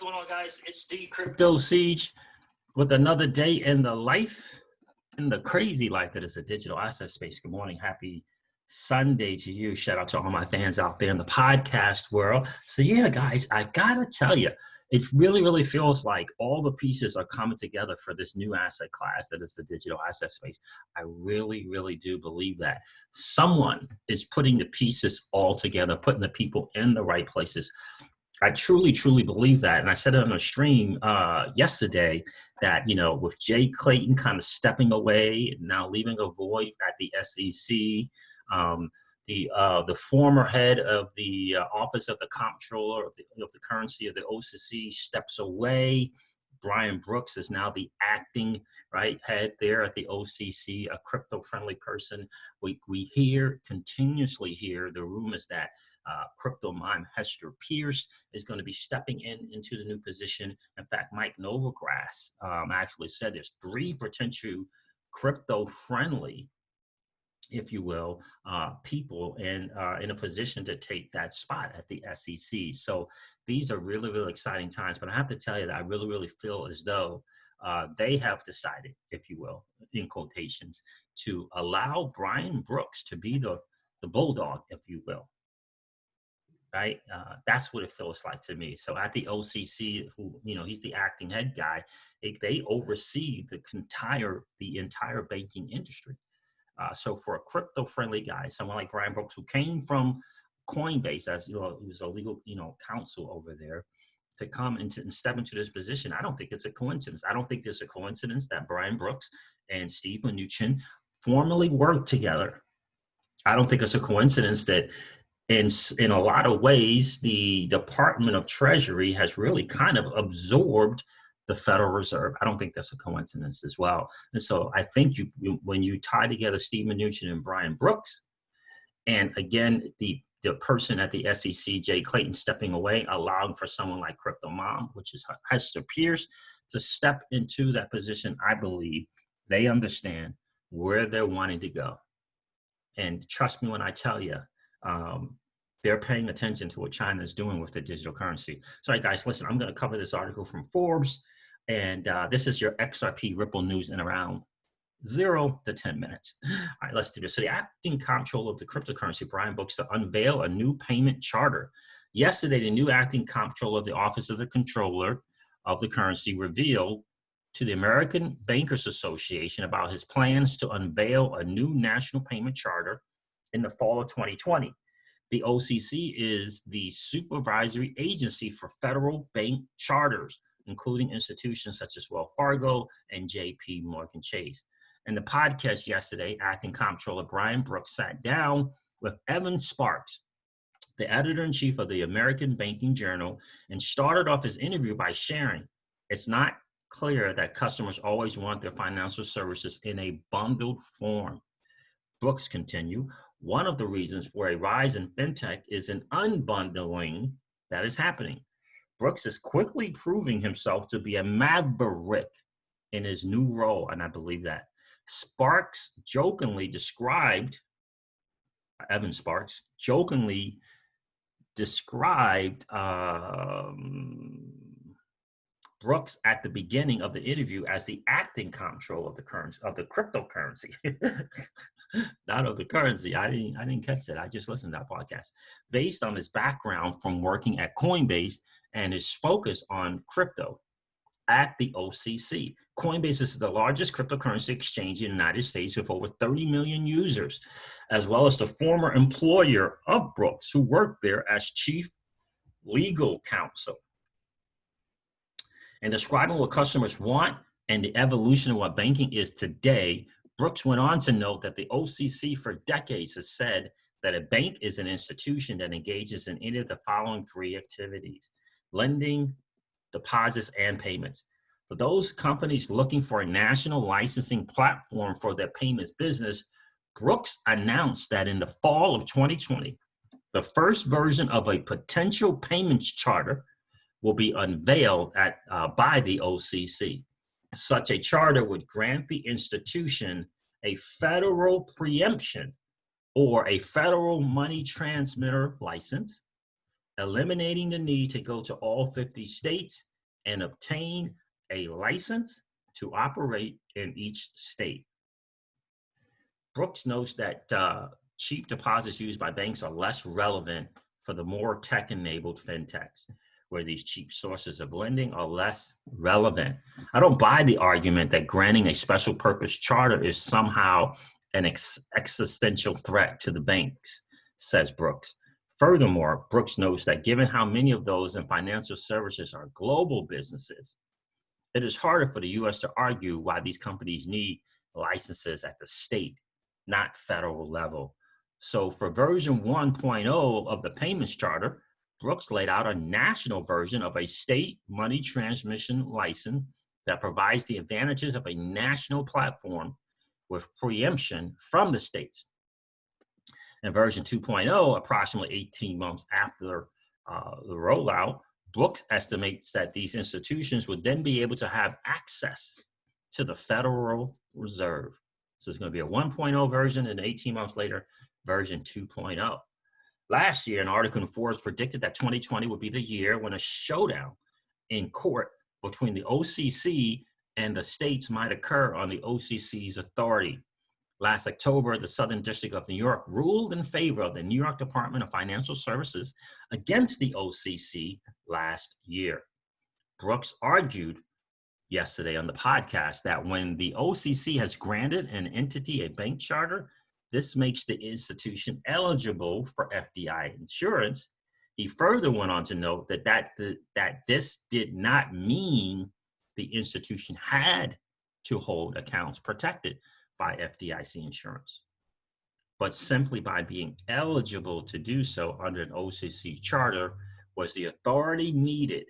going on, guys? It's the Crypto Siege with another day in the life, in the crazy life that is the digital asset space. Good morning. Happy Sunday to you. Shout out to all my fans out there in the podcast world. So yeah, guys, I gotta tell you, it really feels like all the pieces are coming together for this new asset class that is the digital asset space. I really do believe that someone is putting the pieces all together, putting the people in the right places. I truly believe that. And I said it on a stream yesterday that, you know, with Jay Clayton kind of stepping away and now leaving a void at the SEC, the former head of the Office of the Comptroller of the Currency of the OCC steps away. Brian Brooks is now the acting head there at the OCC, a crypto-friendly person. We continuously hear the rumors that crypto mime Hester Pierce is going to be stepping into the new position. In fact, Mike Novogratz actually said there's 3 potential crypto-friendly, if you will, people in a position to take that spot at the SEC. So these are really exciting times. But I have to tell you that I really feel as though they have decided, if you will, in quotations, to allow Brian Brooks to be the bulldog, if you will. Right? That's what it feels like to me. So at the OCC, who, you know, he's the acting head guy, they oversee the entire banking industry. So for a crypto-friendly guy, someone like Brian Brooks, who came from Coinbase, as you know, he was a legal, counsel over there, to come and step into this position, I don't think it's a coincidence. I don't think there's a coincidence that Brian Brooks and Steve Mnuchin formerly worked together. I don't think it's a coincidence that in a lot of ways, the Department of Treasury has really kind of absorbed the Federal Reserve. I don't think that's a coincidence as well. And so I think when you tie together Steve Mnuchin and Brian Brooks, and again, the person at the SEC, Jay Clayton, stepping away, allowing for someone like Crypto Mom, which is Hester Pierce, to step into that position, I believe they understand where they're wanting to go. And trust me when I tell you, they're paying attention to what China is doing with the digital currency. So, right, guys, listen, I'm going to cover this article from Forbes, and this is your XRP Ripple news in around 0 to 10 minutes. All right, let's do this. So the acting comptroller of the cryptocurrency, Brian Brooks, to unveil a new payment charter. Yesterday, the new acting comptroller of the Office of the Controller of the Currency revealed to the American Bankers Association about his plans to unveil a new national payment charter in the fall of 2020. The OCC is the supervisory agency for federal bank charters, including institutions such as Wells Fargo and JP Morgan Chase. In the podcast yesterday, acting comptroller Brian Brooks sat down with Evan Sparks, the editor-in-chief of the American Banking Journal, and started off his interview by sharing, it's not clear that customers always want their financial services in a bundled form. Brooks continued, one of the reasons for a rise in fintech is an unbundling that is happening. Brooks is quickly proving himself to be a maverick in his new role, and I believe that. Evan Sparks jokingly described Brooks at the beginning of the interview as the acting comptroller of the cryptocurrency, not of the currency. I didn't catch that. I just listened to that podcast. Based on his background from working at Coinbase and his focus on crypto at the OCC. Coinbase is the largest cryptocurrency exchange in the United States with over 30 million users, as well as the former employer of Brooks, who worked there as chief legal counsel. And describing what customers want and the evolution of what banking is today, Brooks went on to note that the OCC for decades has said that a bank is an institution that engages in any of the following 3 activities: lending, deposits, and payments. For those companies looking for a national licensing platform for their payments business, Brooks announced that in the fall of 2020, the first version of a potential payments charter will be unveiled by the OCC. Such a charter would grant the institution a federal preemption or a federal money transmitter license, eliminating the need to go to all 50 states and obtain a license to operate in each state. Brooks notes that cheap deposits used by banks are less relevant for the more tech-enabled fintechs, where these cheap sources of lending are less relevant. I don't buy the argument that granting a special purpose charter is somehow an existential threat to the banks, says Brooks. Furthermore, Brooks notes that given how many of those in financial services are global businesses, it is harder for the U.S. to argue why these companies need licenses at the state, not federal level. So for version 1.0 of the payments charter, Brooks laid out a national version of a state money transmission license that provides the advantages of a national platform with preemption from the states. In version 2.0, approximately 18 months after the rollout, Brooks estimates that these institutions would then be able to have access to the Federal Reserve. So it's going to be a 1.0 version, and 18 months later, version 2.0. Last year, an article in Forbes predicted that 2020 would be the year when a showdown in court between the OCC and the states might occur on the OCC's authority. Last October, the Southern District of New York ruled in favor of the New York Department of Financial Services against the OCC last year. Brooks argued yesterday on the podcast that when the OCC has granted an entity a bank charter, this makes the institution eligible for FDI insurance. He further went on to note that this did not mean the institution had to hold accounts protected by FDIC insurance, but simply by being eligible to do so under an OCC charter was the authority needed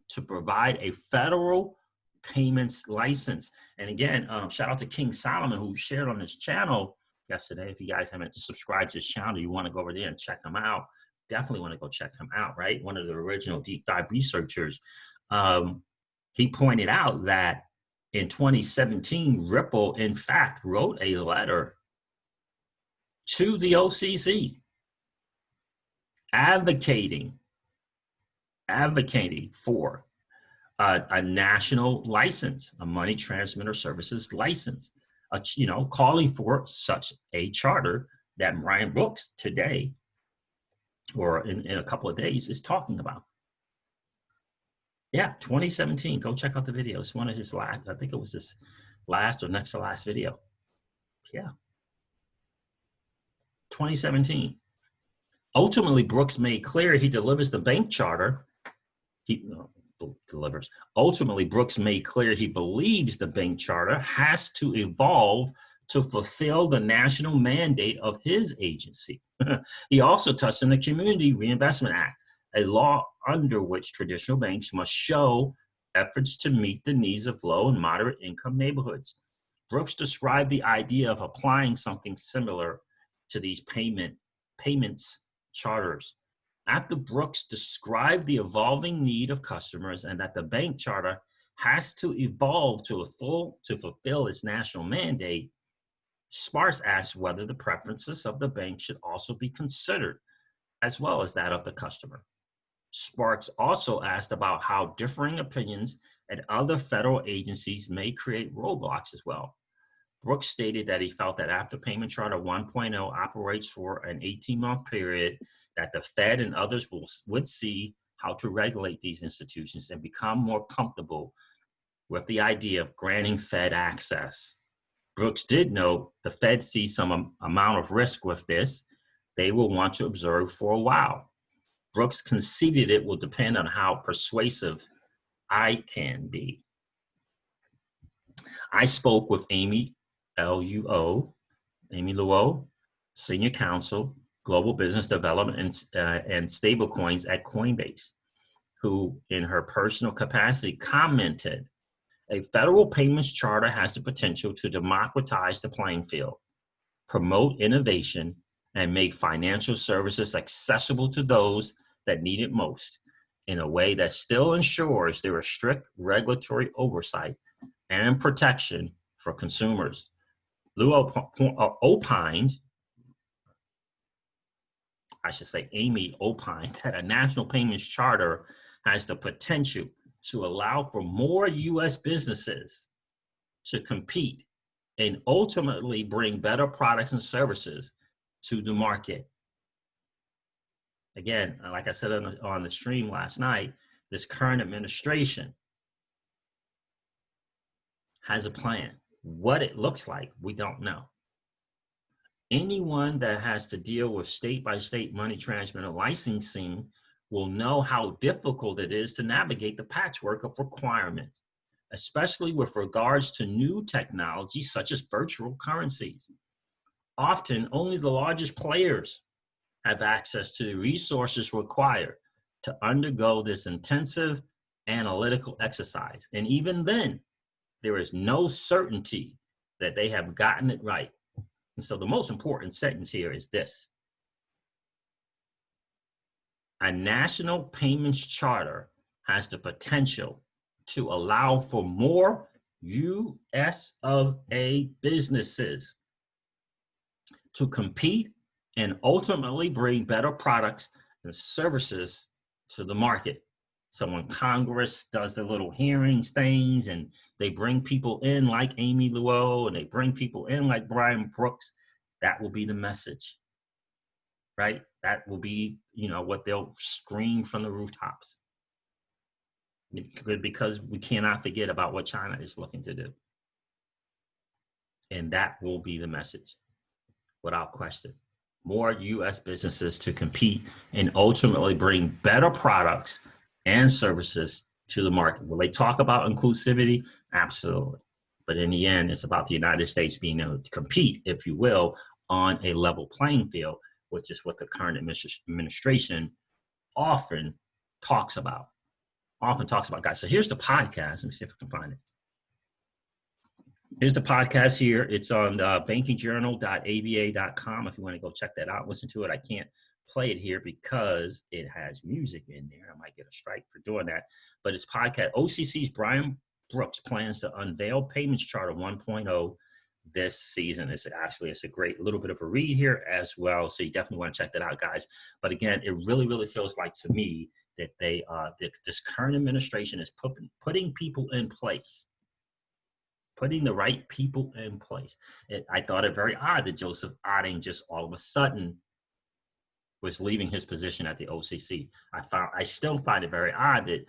to provide a federal payments license. And again, shout out to King Solomon, who shared on his channel yesterday. If you guys haven't subscribed to his channel, you want to go over there and check him out. Definitely want to go check him out, right? One of the original deep dive researchers. He pointed out that in 2017, Ripple, in fact, wrote a letter to the OCC advocating for a national license, a money transmitter services license, calling for such a charter that Brian Brooks today, or in a couple of days, is talking about. Yeah, 2017. Go check out the video. It's one of his last, I think it was his last or next to last video. Yeah. 2017. Ultimately, Brooks made clear he delivers the bank charter. Ultimately, Brooks made clear he believes the bank charter has to evolve to fulfill the national mandate of his agency. He also touched on the Community Reinvestment Act, a law under which traditional banks must show efforts to meet the needs of low and moderate income neighborhoods. Brooks described the idea of applying something similar to these payments charters. After Brooks described the evolving need of customers and that the bank charter has to evolve to fulfill its national mandate, Sparks asked whether the preferences of the bank should also be considered, as well as that of the customer. Sparks also asked about how differing opinions at other federal agencies may create roadblocks as well. Brooks stated that he felt that after Payment Charter 1.0 operates for an 18-month period, that the Fed and others would see how to regulate these institutions and become more comfortable with the idea of granting Fed access. Brooks did note the Fed sees some amount of risk with this. They will want to observe for a while. Brooks conceded it will depend on how persuasive I can be. I spoke with Amy Luo, Senior Counsel, Global Business Development and Stablecoins at Coinbase, who in her personal capacity commented, a federal payments charter has the potential to democratize the playing field, promote innovation, and make financial services accessible to those that need it most in a way that still ensures there is strict regulatory oversight and protection for consumers. Amy opined that a national payments charter has the potential to allow for more U.S. businesses to compete and ultimately bring better products and services to the market. Again, like I said on the stream last night, this current administration has a plan. What it looks like, we don't know. Anyone that has to deal with state-by-state money transmitter licensing will know how difficult it is to navigate the patchwork of requirements, especially with regards to new technologies such as virtual currencies. Often, only the largest players have access to the resources required to undergo this intensive analytical exercise. And even then, there is no certainty that they have gotten it right. And so the most important sentence here is this: a national payments charter has the potential to allow for more US of A businesses to compete and ultimately bring better products and services to the market. So when Congress does the little hearings things and they bring people in like Amy Luo and they bring people in like Brian Brooks, that will be the message, right? That will be, what they'll scream from the rooftops. Because we cannot forget about what China is looking to do. And that will be the message, without question. More U.S. businesses to compete and ultimately bring better products and services to the market. Will they talk about inclusivity? Absolutely. But in the end, it's about the United States being able to compete, if you will, on a level playing field, which is what the current administration often talks about. Guys. So here's the podcast. Let me see if I can find it. Here's the podcast here. It's on bankingjournal.aba.com if you want to go check that out, listen to it. I can't play it here because it has music in there. I might get a strike for doing that. But it's podcast. OCC's Brian Brooks plans to unveil Payments Charter 1.0 this season. It's a great little bit of a read here as well. So you definitely want to check that out, guys. But again, it really, really feels like to me that this current administration is putting people in place. Putting the right people in place. I thought it very odd that Joseph Otting just all of a sudden was leaving his position at the OCC. I still find it very odd that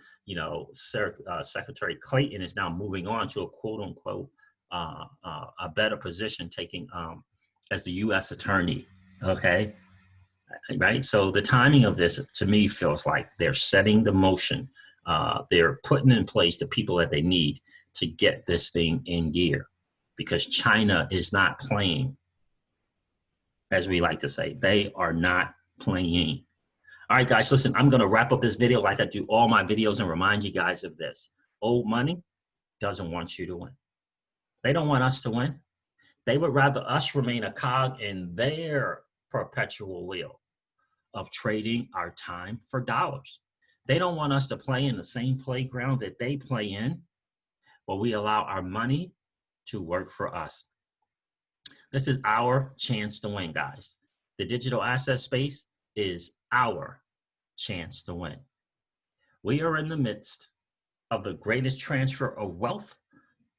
Secretary Clayton is now moving on to a quote unquote a better position, taking as the U.S. attorney. Okay, right. So the timing of this to me feels like they're setting the motion. They're putting in place the people that they need to get this thing in gear, because China is not playing, as we like to say. They are not playing. All right, guys, listen, I'm going to wrap up this video like I do all my videos and remind you guys of this. Old money doesn't want you to win. They don't want us to win. They would rather us remain a cog in their perpetual wheel of trading our time for dollars. They don't want us to play in the same playground that they play in, but we allow our money to work for us. This is our chance to win, guys. The digital asset space is our chance to win. We are in the midst of the greatest transfer of wealth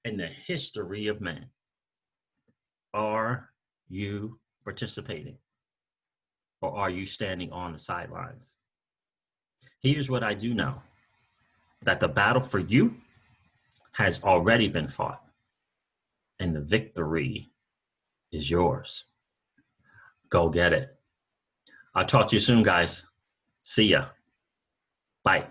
in the history of man. Are you participating, or are you standing on the sidelines? Here's what I do know, that the battle for you has already been fought, and the victory is yours. Go get it. I'll talk to you soon, guys. See ya. Bye.